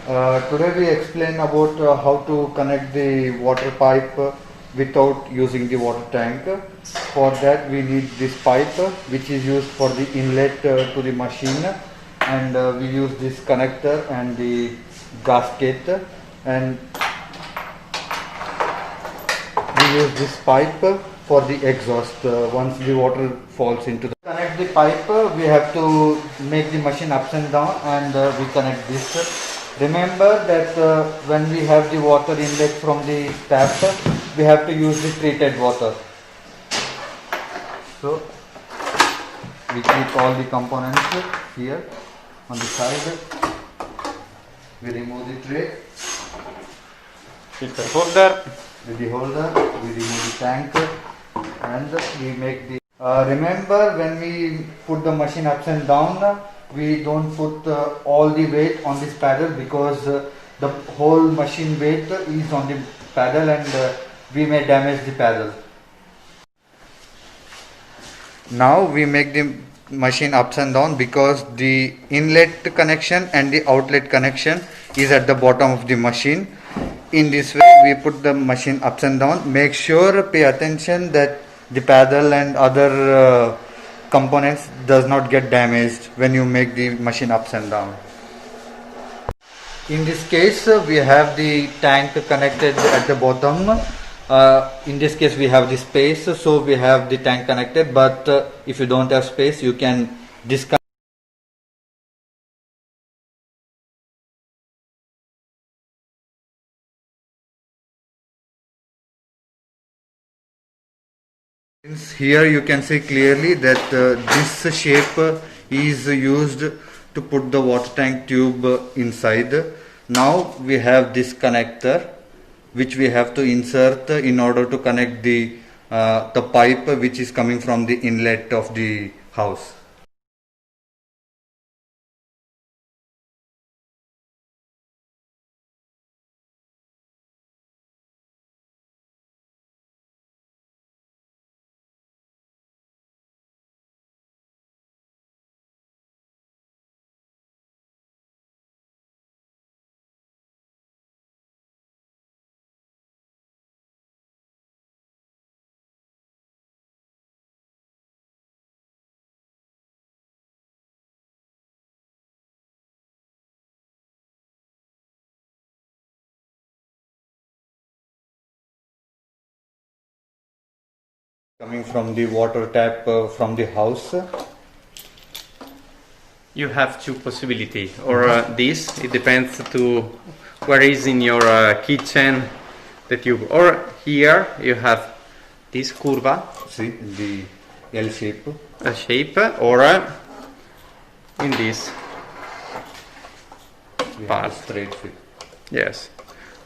Today we explain about how to connect the water pipe without using the water tank. For that we need this pipe which is used for the inlet to the machine, and we use this connector and the gasket, and we use this pipe for the exhaust once the water falls into the connect the pipe. We have to make the machine ups and down, and we connect this. Remember that when we have the water inlet from the tap, we have to use the treated water. So we keep all the components here on the side. We remove the tray Filter holder. with the holder, we remove the tank, and we make the remember, when we put the machine ups and down, we don't put all the weight on this paddle, because the whole machine weight is on the paddle, and we may damage the paddle. Now we make the machine ups and down because the inlet connection and the outlet connection is at the bottom of the machine. In this way we put the machine ups and down. Make sure, pay attention that the paddle and other components does not get damaged when you make the machine ups and down. In this case we have the tank connected at the bottom. In this case we have the space, so we have the tank connected, but if you don't have space, you can disconnect. Here you can see clearly that this shape is used to put the water tank tube inside. Now we have this connector which we have to insert in order to connect the pipe which is coming from the inlet of the house. Coming from the water tap from the house. You have two possibilities, or this, it depends to where is in your kitchen the tube, or here you have this curva, See the L shape. a shape, or in this We have part. a straight fit. Yes,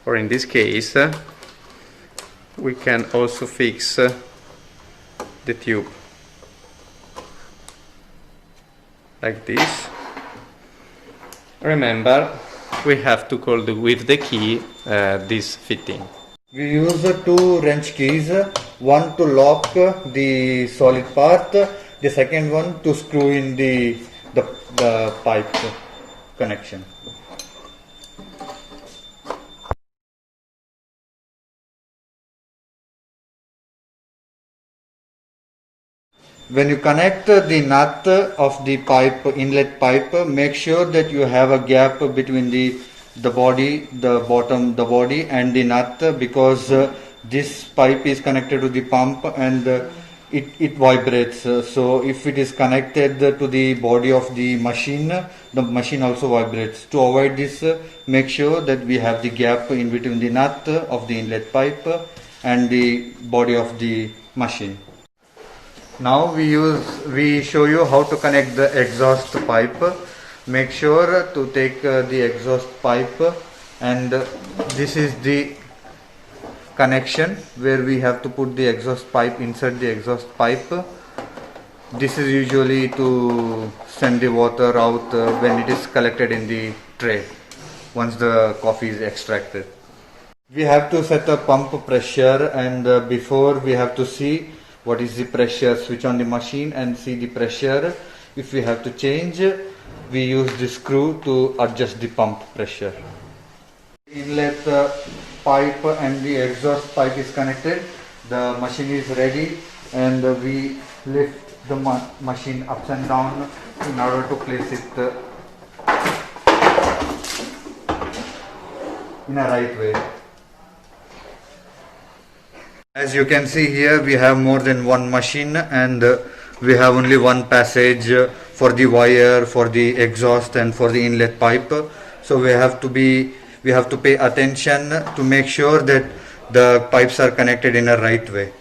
or in this case we can also fix the tube like this. Remember, we have to call with the key this fitting. We use two wrench keys, one to lock the solid part, the second one to screw in the pipe connection. When you connect the nut of the pipe, inlet pipe, make sure that you have a gap between the body, the bottom, the body and the nut, because this pipe is connected to the pump, and it vibrates. So if it is connected to the body of the machine also vibrates. To avoid this, make sure that we have the gap in between the nut of the inlet pipe and the body of the machine. Now we show you how to connect the exhaust pipe. Make sure to take the exhaust pipe, and this is the connection where we have to put the exhaust pipe, insert the exhaust pipe. This is usually to send the water out when it is collected in the tray once the coffee is extracted. We have to set a pump pressure, and before we have to see what is the pressure, switch on the machine and see the pressure. If we have to change, we use the screw to adjust the pump pressure. Inlet pipe and the exhaust pipe is connected. The machine is ready, and we lift the machine up and down in order to place it in a right way. As you can see here, we have more than one machine, and we have only one passage for the wire, for the exhaust, and for the inlet pipe. So we have to pay attention to make sure that the pipes are connected in a right way.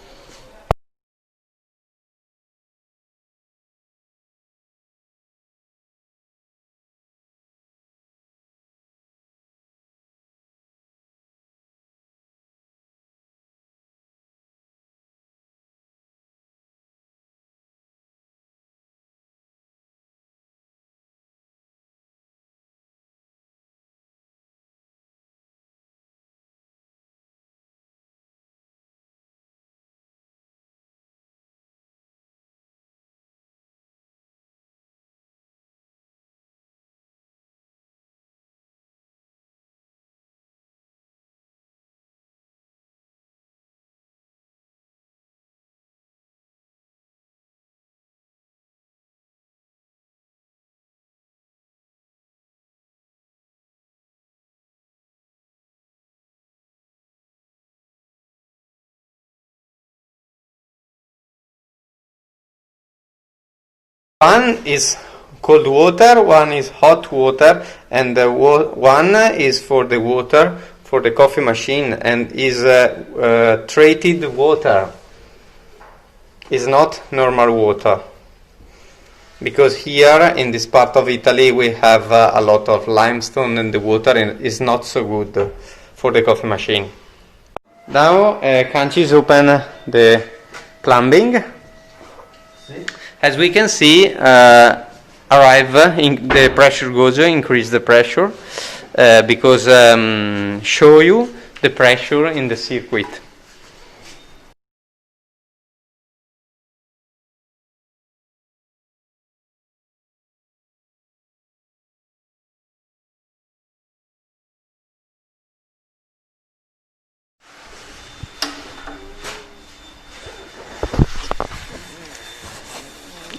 One is cold water, one is hot water, and one is for the water for the coffee machine and is treated water. Is not normal water. Because here in this part of Italy we have a lot of limestone and the water is not so good for the coffee machine. Now Kanchi is open the plumbing. As we can see, arrive in the pressure gauge, increase the pressure because show you the pressure in the circuit.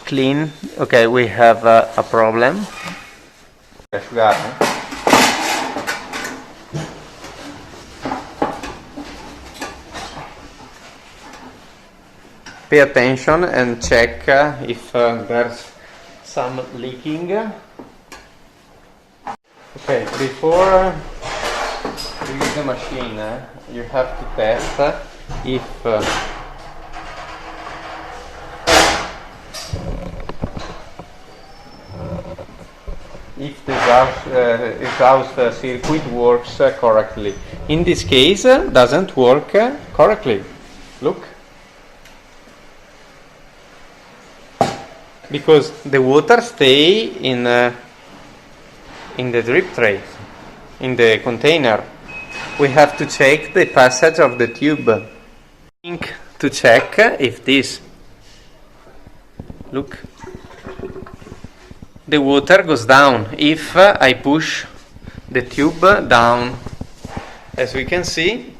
Clean. Okay, we have a problem. Pay attention and check if there's some leaking. Okay, before you use the machine, you have to test if the exhaust circuit works correctly. In this case, doesn't work correctly. Look. Because the water stay in the drip tray, in the container. We have to check the passage of the tube. To check if this. Look. The water goes down if I push the tube down. As we can see,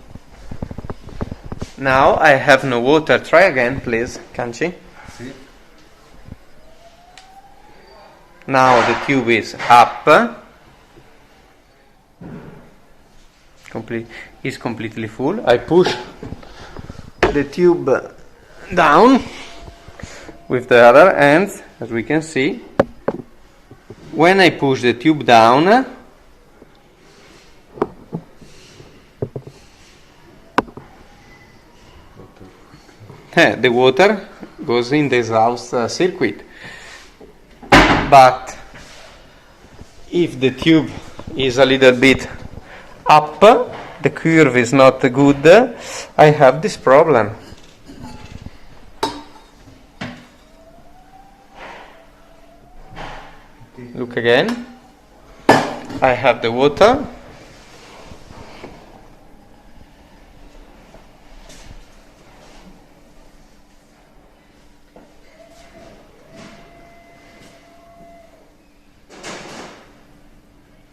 now I have no water. Try again, please, Kanchi. See? Now the tube is up. Is completely full. I push the tube down with the other hand, as we can see. When I push the tube down, the water goes in the exhaust circuit. But if the tube is a little bit up, the curve is not good, I have this problem. Look again. I have the water.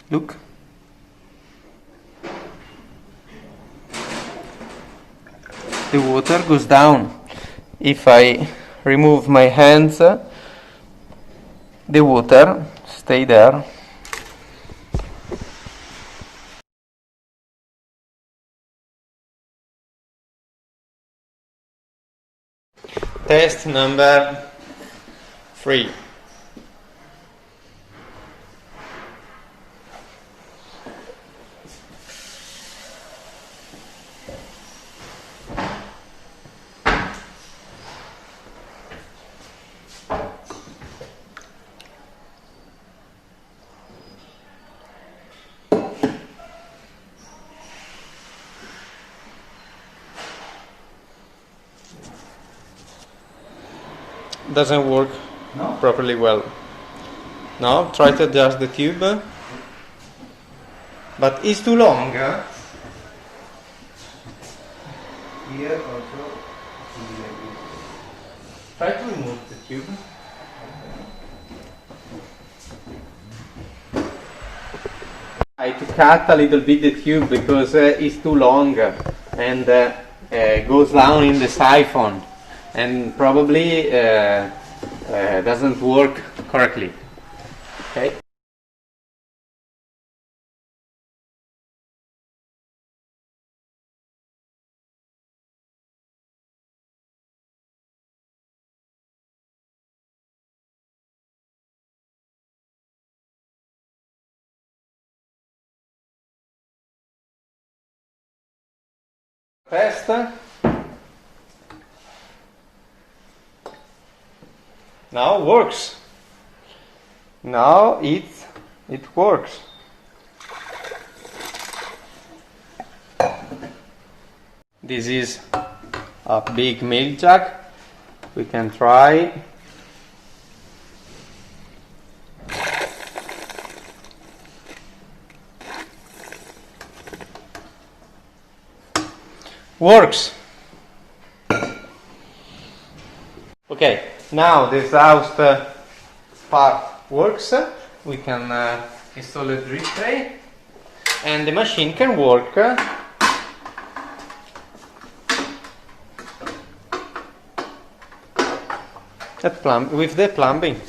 Look. the water goes down. If I remove my hands, the water stay there. Test number 3. Doesn't work properly well. Now try to adjust the tube, but it's too long. Here also. Try to remove the tube. I had to cut a little bit the tube because it's too long and goes down in the siphon and probably doesn't work correctly. Okay. Test. Now works. Now it works. This is a big milk jug. We can try. Works. Okay, now the exhaust part works. We can install a drip tray and the machine can work with the plumbing.